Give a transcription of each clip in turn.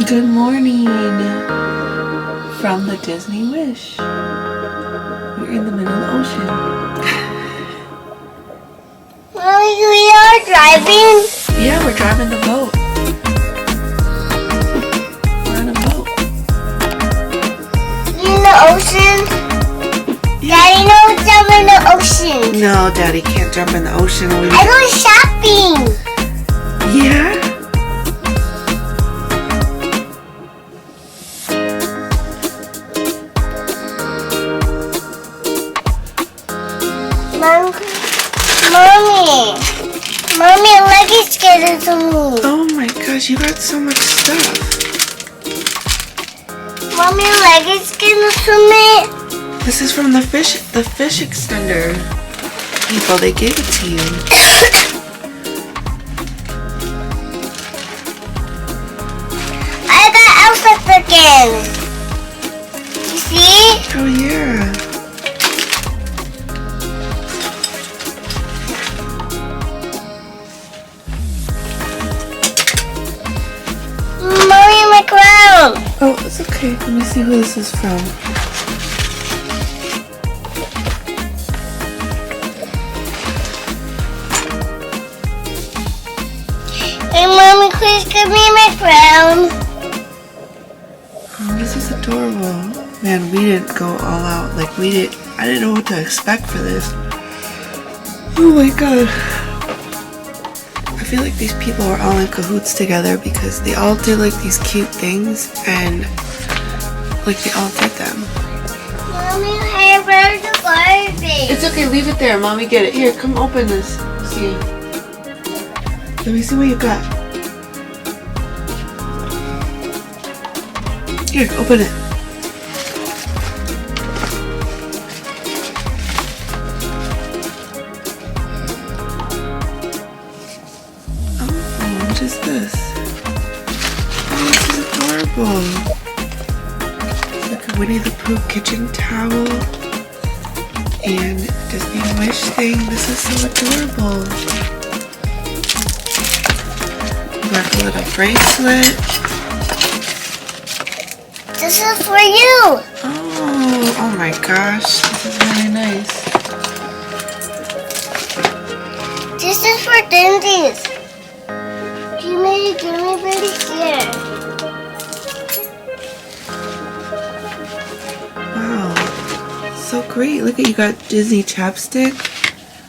Good morning from the Disney Wish. We're in the middle of the ocean. Mommy, we are driving? Yeah, we're driving the boat. We're on a boat. In the ocean? Yeah. Daddy, no jump in the ocean. No, Daddy can't jump in the ocean. I go shopping. Yeah? Mommy, Leggy's getting to me. Oh my gosh, you got so much stuff. Mommy, Leggy's getting to me. This is from the fish extender people. They gave it to you. I got Elsa again. You see? Oh yeah. Mommy, my crown. Oh, it's okay. Let me see who this is from. Hey, Mommy, please give me my crown. Oh, this is adorable. Man, we didn't go all out. Like, I didn't know what to expect for this. Oh my god. I feel like these people are all in cahoots together because they all did like these cute things and like they all did them. Mommy, I read the garbage. It's okay, leave it there. Mommy, get it. Here, come open this. See. Let me see what you got. Here, open it. Oh, what is this? Oh, this is adorable. It's like a Winnie the Pooh kitchen towel and Disney Wish thing. This is so adorable. Like a little bracelet. This is for you. Oh my gosh. This is really nice. This is for Dindies. Give me pretty here. Wow. So great. Look at you got Disney chapstick.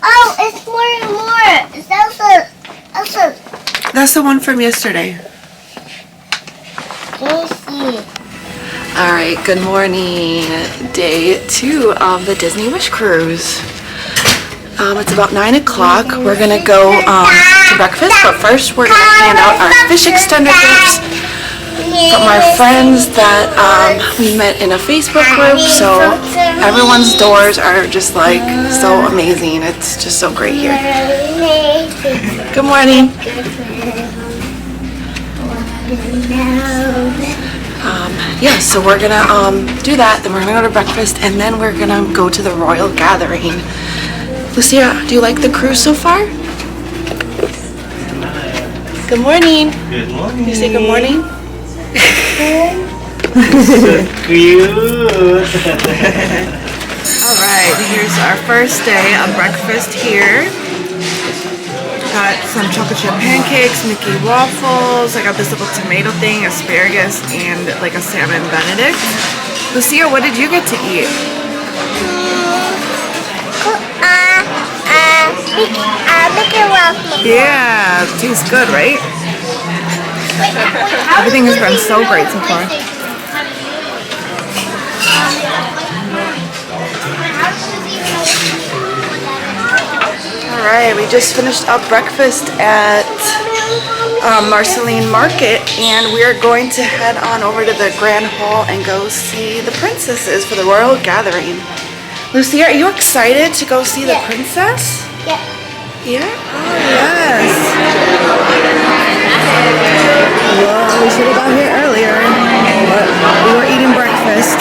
Oh, it's more and more. It's Elsa. That's the one from yesterday. Let me see. Alright, good morning. Day 2 of the Disney Wish Cruise. It's about 9 o'clock. We're going to go to breakfast, but first we're going to hand out our fish extender gifts from our friends that we met in a Facebook group. So everyone's doors are just like so amazing. It's just so great here. Good morning. Yeah, so we're gonna do that, then we're gonna go to breakfast, and then we're gonna go to the Royal Gathering. Lucia, do you like the cruise so far? Good morning. Good morning. You say good morning? So cute. Alright, here's our first day of breakfast here. Got some chocolate chip pancakes, Mickey waffles. I got this little tomato thing, asparagus, and like a salmon Benedict. Lucia, what did you get to eat? Mickey waffle. Yeah, tastes good, right? Everything has been so great so far. Alright, we just finished up breakfast at Marceline Market, and we're going to head on over to the Grand Hall and go see the princesses for the Royal Gathering. Lucia, are you excited to go see the princess? Yeah. Yeah? Oh, yes. Well, we should have got here earlier, but we were eating breakfast.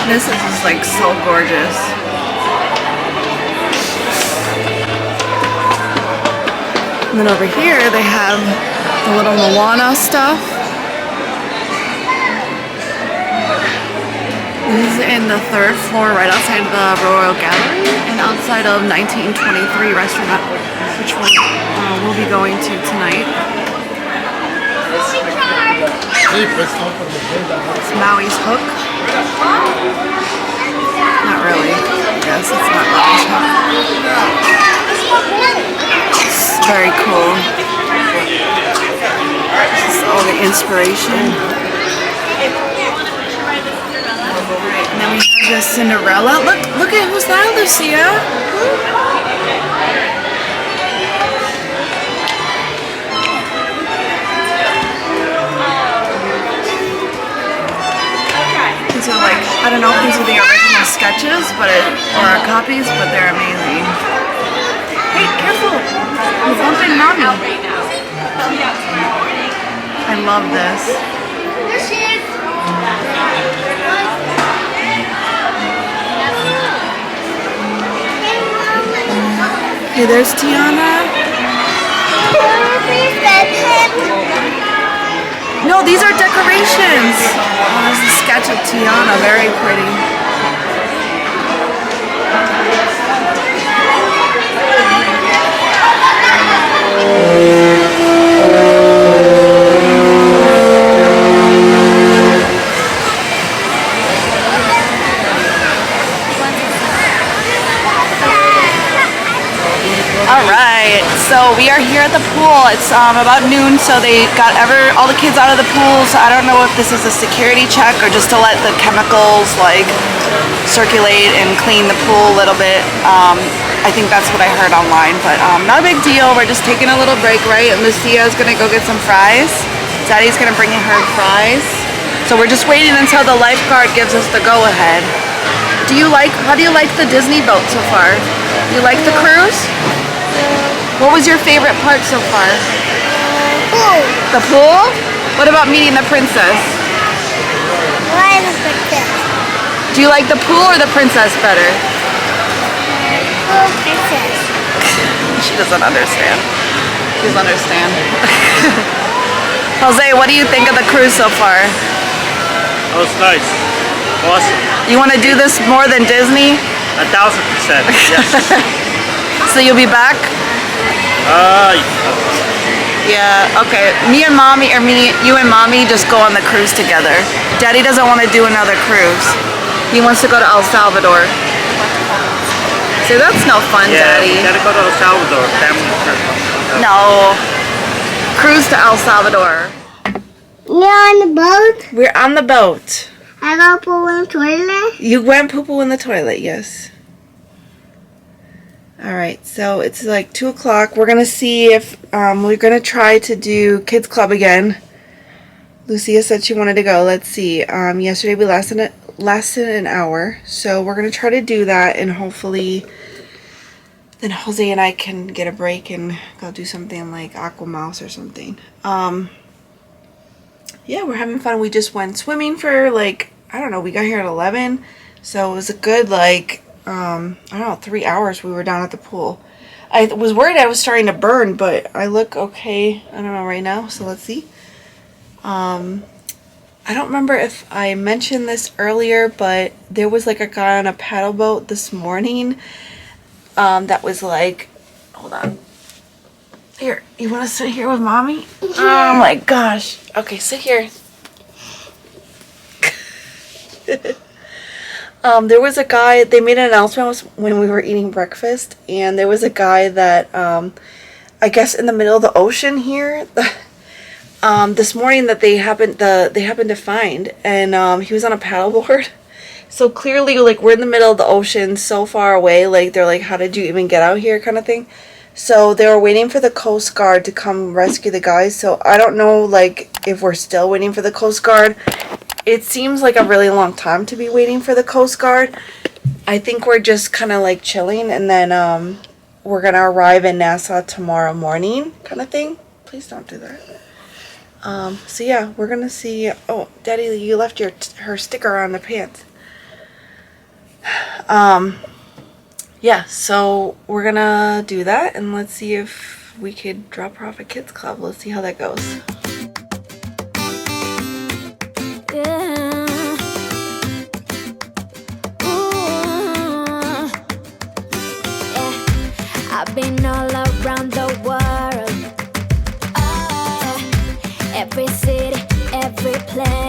This is just like so gorgeous. And then over here they have the little Moana stuff. This is in the 3rd floor right outside the Royal Gallery and outside of 1923 restaurant, which we'll be going to tonight. It's Maui's Hook. Not really. Yes, it's not Maui's Hook. It's very cool. This is all the inspiration. And then we have this Cinderella. Look at who's that, Lucia? These are like, I don't know if these are the original sketches, or copies, but they're amazing. Hey, careful! You're bumping mommy. I love this. Hey, there's Tiana. No, these are decorations. Oh, there's a sketch of Tiana, very pretty. Alright, so we are here at the pool. It's about noon, so they got all the kids out of the pool. So I don't know if this is a security check or just to let the chemicals like circulate and clean the pool a little bit. I think that's what I heard online, but not a big deal. We're just taking a little break, right? And Lucia's gonna go get some fries. Daddy's gonna bring in her fries. So we're just waiting until the lifeguard gives us the go-ahead. How do you like the Disney boat so far? You like the cruise? What was your favorite part so far? Pool. The pool? What about meeting the princess? Why the princess? Do you like the pool or the princess better? Pool princess. She doesn't understand. She doesn't understand. Jose, what do you think of the cruise so far? That was nice. Awesome. You want to do this more than Disney? 1,000%. Yes. So you'll be back? Yeah, okay. You and mommy just go on the cruise together. Daddy doesn't want to do another cruise. He wants to go to El Salvador. So that's no fun, Yeah, Daddy. we gotta go to El Salvador. Family trip. No. Cruise to El Salvador. You're on the boat? We're on the boat. I go poo in the toilet? You went poo-poo in the toilet, yes. Alright, so it's like 2 o'clock. We're going to see if we're going to try to do Kids Club again. Lucia said she wanted to go. Let's see. Yesterday we lasted an hour. So we're going to try to do that, and hopefully then Jose and I can get a break and go do something like Aqua Mouse or something. Yeah, we're having fun. We just went swimming for like, I don't know, we got here at 11. So it was a good like, I don't know, 3 hours we were down at the pool. I was worried I was starting to burn, but I look okay, I don't know, right now. So let's see. I don't remember if I mentioned this earlier, but there was like a guy on a paddle boat this morning that was like, hold on. Here, you want to sit here with mommy? Oh my gosh. Okay, sit here. There was a guy, they made an announcement when we were eating breakfast, and there was a guy that, I guess in the middle of the ocean here, this morning that they happened to find, and he was on a paddleboard. So clearly, like, we're in the middle of the ocean, so far away, like, they're like, how did you even get out here, kind of thing. So they were waiting for the Coast Guard to come rescue the guys. So I don't know, like, if we're still waiting for the Coast Guard. It seems like a really long time to be waiting for the Coast Guard. I think we're just kind of like chilling, and then we're gonna arrive in Nassau tomorrow morning, kind of thing. Please don't do that. So yeah, we're gonna see. Oh, Daddy, you left her sticker on the pants. Yeah, so we're gonna do that and let's see if we could drop her off at Kids Club. Let's see how that goes. I've been all around the world, every city, every place.